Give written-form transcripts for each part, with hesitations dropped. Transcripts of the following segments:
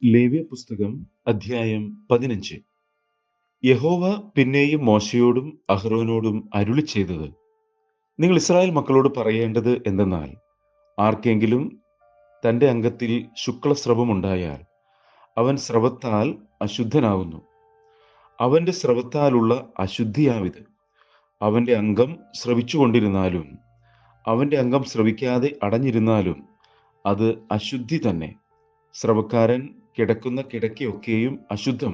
ലേവ്യ പുസ്തകം അധ്യായം 15. യഹോവ പിന്നെയും മോശയോടും അഹ്റോനോടും അരുളിച്ചെയ്തത്, നിങ്ങൾ ഇസ്രായേൽ മക്കളോട് പറയേണ്ടത് എന്തെന്നാൽ, ആർക്കെങ്കിലും തന്റെ അംഗത്തിൽ ശുക്ലസ്രവം ഉണ്ടായാൽ അവൻ സ്രവത്താൽ അശുദ്ധനാകുന്നു. അവന്റെ സ്രവത്താലുള്ള അശുദ്ധിയാവിത്. അവന്റെ അംഗം സ്രവിച്ചുകൊണ്ടിരുന്നാലും അവന്റെ അംഗം സ്രവിക്കാതെ അടഞ്ഞിരുന്നാലും അത് അശുദ്ധി തന്നെ. സ്രവക്കാരൻ കിടക്കുന്ന കിടക്കയൊക്കെയും അശുദ്ധം.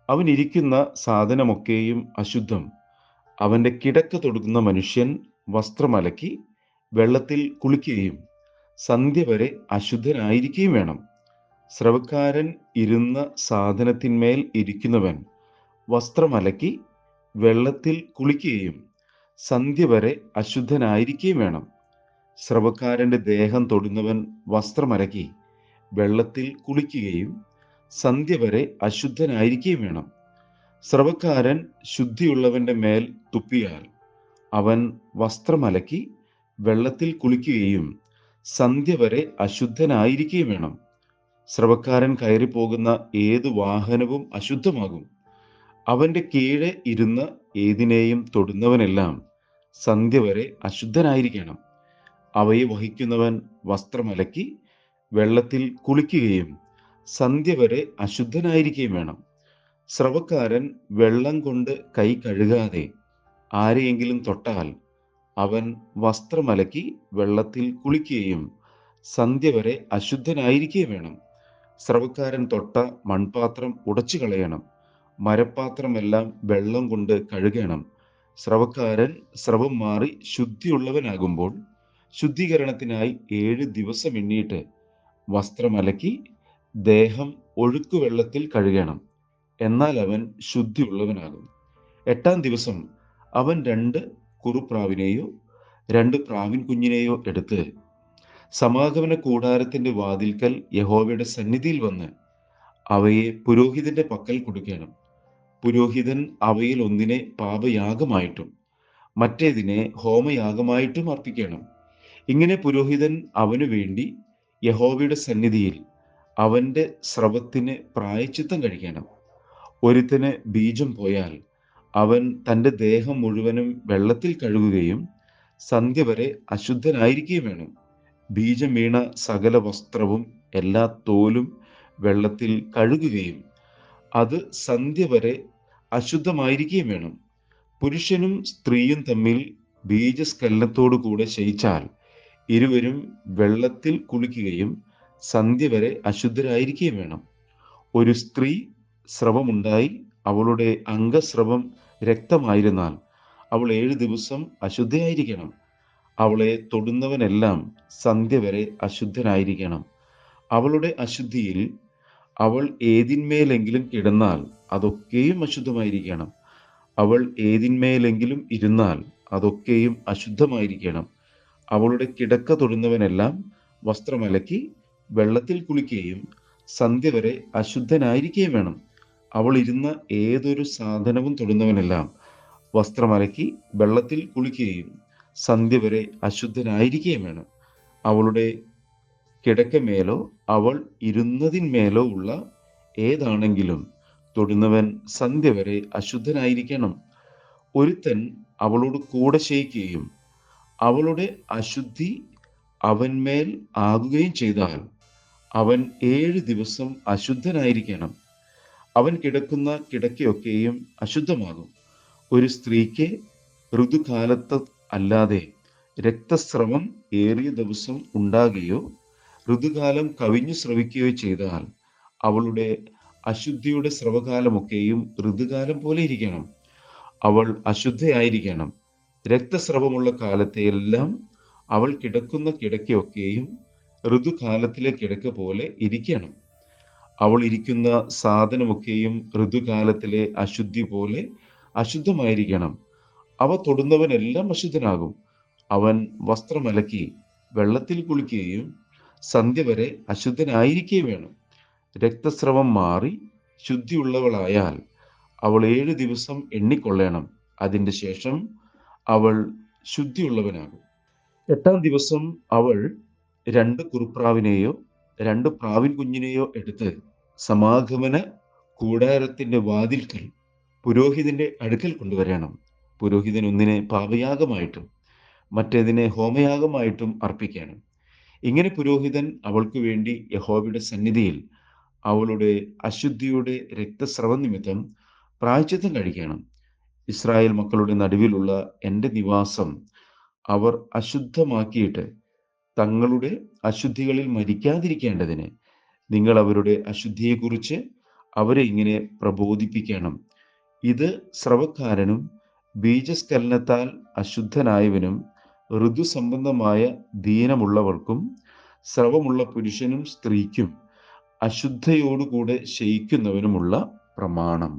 അവൻ ഇരിക്കുന്ന സാധനമൊക്കെയും അശുദ്ധം. അവന്റെ കിടക്ക തൊടുക്കുന്ന മനുഷ്യൻ വസ്ത്രമലക്കി വെള്ളത്തിൽ കുളിക്കുകയും സന്ധ്യ വരെ അശുദ്ധനായിരിക്കുകയും വേണം. സ്രവക്കാരൻ ഇരുന്ന സാധനത്തിന്മേൽ ഇരിക്കുന്നവൻ വസ്ത്രമലക്കി വെള്ളത്തിൽ കുളിക്കുകയും സന്ധ്യ വരെ അശുദ്ധനായിരിക്കുകയും വേണം. സ്രവക്കാരന്റെ ദേഹം തൊടുന്നവൻ വസ്ത്രമലക്കി വെള്ളത്തിൽ കുളിക്കുകയും സന്ധ്യ വരെ അശുദ്ധനായിരിക്കുകയും വേണം. സ്രവക്കാരൻ ശുദ്ധിയുള്ളവന്റെ മേൽ തുപ്പിയാൽ അവൻ വസ്ത്രമലക്കി വെള്ളത്തിൽ കുളിക്കുകയും സന്ധ്യ വരെ അശുദ്ധനായിരിക്കുകയും വേണം. സ്രവക്കാരൻ കയറിപ്പോകുന്ന ഏതു വാഹനവും അശുദ്ധമാകും. അവന്റെ കീഴെ ഇരുന്ന ഏതിനെയും തൊടുന്നവനെല്ലാം സന്ധ്യ വരെ അശുദ്ധനായിരിക്കണം. അവയെ വഹിക്കുന്നവൻ വസ്ത്രമലക്കി വെള്ളത്തിൽ കുളിക്കുകയും സന്ധ്യ വരെ അശുദ്ധനായിരിക്കുകയും വേണം. സ്രവക്കാരൻ വെള്ളം കൊണ്ട് കൈ കഴുകാതെ ആരെയെങ്കിലും തൊട്ടാൽ അവൻ വസ്ത്രമലക്കി വെള്ളത്തിൽ കുളിക്കുകയും സന്ധ്യ വരെ അശുദ്ധനായിരിക്കുകയും വേണം. സ്രവക്കാരൻ തൊട്ട മൺപാത്രം ഉടച്ചു കളയണം. മരപ്പാത്രമെല്ലാം വെള്ളം കൊണ്ട് കഴുകണം. സ്രവക്കാരൻ സ്രവം മാറി ശുദ്ധിയുള്ളവനാകുമ്പോൾ ശുദ്ധീകരണത്തിനായി 7 ദിവസം എണ്ണിയിട്ട് വസ്ത്രമലക്കി ദേഹം ഒഴുക്കുവെള്ളത്തിൽ കഴുകണം. എന്നാൽ അവൻ ശുദ്ധിയുള്ളവനാകും. 8-ാം ദിവസം അവൻ 2 കുറുപ്രാവിനെയോ 2 പ്രാവിൻ കുഞ്ഞിനെയോ എടുത്ത് സമാഗമന കൂടാരത്തിന്റെ വാതിൽക്കൽ യഹോവയുടെ സന്നിധിയിൽ വന്ന് അവയെ പുരോഹിതന്റെ പക്കൽ കൊടുക്കണം. പുരോഹിതൻ അവയിൽ ഒന്നിനെ പാപയാഗമായിട്ടും മറ്റേതിനെ ഹോമയാഗമായിട്ടും അർപ്പിക്കണം. ഇങ്ങനെ പുരോഹിതൻ അവനു വേണ്ടി യഹോവയുടെ സന്നിധിയിൽ അവന്റെ സ്രവത്തിന് പ്രായശ്ചിത്തം കഴിക്കണം. ഒരുത്തന് ബീജം പോയാൽ അവൻ തന്റെ ദേഹം മുഴുവനും വെള്ളത്തിൽ കഴുകുകയും സന്ധ്യ വരെ അശുദ്ധനായിരിക്കുകയും വേണം. ബീജം വീണ സകല വസ്ത്രവും എല്ലാ തോലും വെള്ളത്തിൽ കഴുകുകയും അത് സന്ധ്യ വരെ അശുദ്ധമായിരിക്കുകയും വേണം. പുരുഷനും സ്ത്രീയും തമ്മിൽ ബീജസ്ഖലനത്തോടു കൂടെ ശയിച്ചാൽ ഇരുവരും വെള്ളത്തിൽ കുളിക്കുകയും സന്ധ്യ വരെ അശുദ്ധരായിരിക്കുകയും വേണം. ഒരു സ്ത്രീ സ്രവമുണ്ടായി അവളുടെ അംഗസ്രവം രക്തമായിരുന്നാൽ അവൾ 7 ദിവസം അശുദ്ധയായിരിക്കണം. അവളെ തൊടുന്നവനെല്ലാം സന്ധ്യ വരെ അശുദ്ധനായിരിക്കണം. അവളുടെ അശുദ്ധിയിൽ അവൾ ഏതിന്മേലെങ്കിലും കിടന്നാൽ അതൊക്കെയും അശുദ്ധമായിരിക്കണം. അവൾ ഏതിന്മേലെങ്കിലും ഇരുന്നാൽ അതൊക്കെയും അശുദ്ധമായിരിക്കണം. അവളുടെ കിടക്ക തൊടുന്നവനെല്ലാം വസ്ത്രമലക്കി വെള്ളത്തിൽ കുളിക്കുകയും സന്ധ്യ വരെ അശുദ്ധനായിരിക്കുകയും വേണം. അവൾ ഇരുന്ന ഏതൊരു സാധനവും തൊടുന്നവനെല്ലാം വസ്ത്രമലക്കി വെള്ളത്തിൽ കുളിക്കുകയും സന്ധ്യ വരെ അശുദ്ധനായിരിക്കുകയും വേണം. അവളുടെ കിടക്കമേലോ അവൾ ഇരുന്നതിന്മേലോ ഉള്ള ഏതാണെങ്കിലും തൊടുന്നവൻ സന്ധ്യ വരെ അശുദ്ധനായിരിക്കണം. ഒരുത്തൻ അവളോട് കൂടെ ശയിക്കുകയും അവളുടെ അശുദ്ധി അവന്മേൽ ആകുകയും ചെയ്താൽ അവൻ 7 ദിവസം അശുദ്ധനായിരിക്കണം. അവൻ കിടക്കുന്ന കിടക്കയൊക്കെയും അശുദ്ധമാകും. ഒരു സ്ത്രീക്ക് ഋതുകാലത്ത് അല്ലാതെ രക്തസ്രവം ഏറിയ ദിവസം ഉണ്ടാകുകയോ ഋതുകാലം കവിഞ്ഞു സ്രവിക്കുകയോ ചെയ്താൽ അവളുടെ അശുദ്ധിയുടെ സ്രവകാലമൊക്കെയും ഋതുകാലം പോലെ ഇരിക്കണം. അവൾ അശുദ്ധയായിരിക്കണം. രക്തസ്രവമുള്ള കാലത്തെയെല്ലാം അവൾ കിടക്കുന്ന കിടക്കയൊക്കെയും ഋതുകാലത്തിലെ കിടക്ക പോലെ ഇരിക്കണം. അവൾ ഇരിക്കുന്ന സാധനമൊക്കെയും ഋതുകാലത്തിലെ അശുദ്ധി പോലെ അശുദ്ധമായിരിക്കണം. അവ തൊടുന്നവനെല്ലാം അശുദ്ധനാകും. അവൻ വസ്ത്രമലക്കി വെള്ളത്തിൽ കുളിക്കുകയും സന്ധ്യ വരെ അശുദ്ധനായിരിക്കുകയും വേണം. രക്തസ്രവം മാറി ശുദ്ധിയുള്ളവളായാൽ അവൾ 7 ദിവസം എണ്ണിക്കൊള്ളണം. അതിൻ്റെ ശേഷം അവൾ ശുദ്ധിയുള്ളവനാകും. 8-ാം ദിവസം അവൾ 2 കുറുപ്രാവിനെയോ 2 പ്രാവിൻ കുഞ്ഞിനെയോ എടുത്ത് സമാഗമന കൂടാരത്തിന്റെ വാതിൽക്കൽ പുരോഹിതന്റെ അടുക്കൽ കൊണ്ടുവരണം. പുരോഹിതൻ ഒന്നിനെ പാപയാഗമായിട്ടും മറ്റേതിനെ ഹോമയാഗമായിട്ടും അർപ്പിക്കണം. ഇങ്ങനെ പുരോഹിതൻ അവൾക്ക് വേണ്ടി യഹോവയുടെ സന്നിധിയിൽ അവളുടെ അശുദ്ധിയുടെ രക്തസ്രവം നിമിത്തം പ്രായശ്ചിത്തം കഴിക്കണം. ഇസ്രായേൽ മക്കളുടെ നടുവിലുള്ള എൻ്റെ നിവാസം അവർ അശുദ്ധമാക്കിയിട്ട് തങ്ങളുടെ അശുദ്ധികളിൽ മരിക്കാതിരിക്കേണ്ടതിന് നിങ്ങൾ അവരുടെ അശുദ്ധിയെക്കുറിച്ച് അവരെ ഇങ്ങനെ പ്രബോധിപ്പിക്കണം. ഇത് സ്രവക്കാരനും ബീജസ്ഖലനത്താൽ അശുദ്ധനായവനും ഋതുസംബന്ധമായ ദീനമുള്ളവർക്കും സ്രവമുള്ള പുരുഷനും സ്ത്രീക്കും അശുദ്ധയോടുകൂടെ ശയിക്കുന്നവനുമുള്ള പ്രമാണം.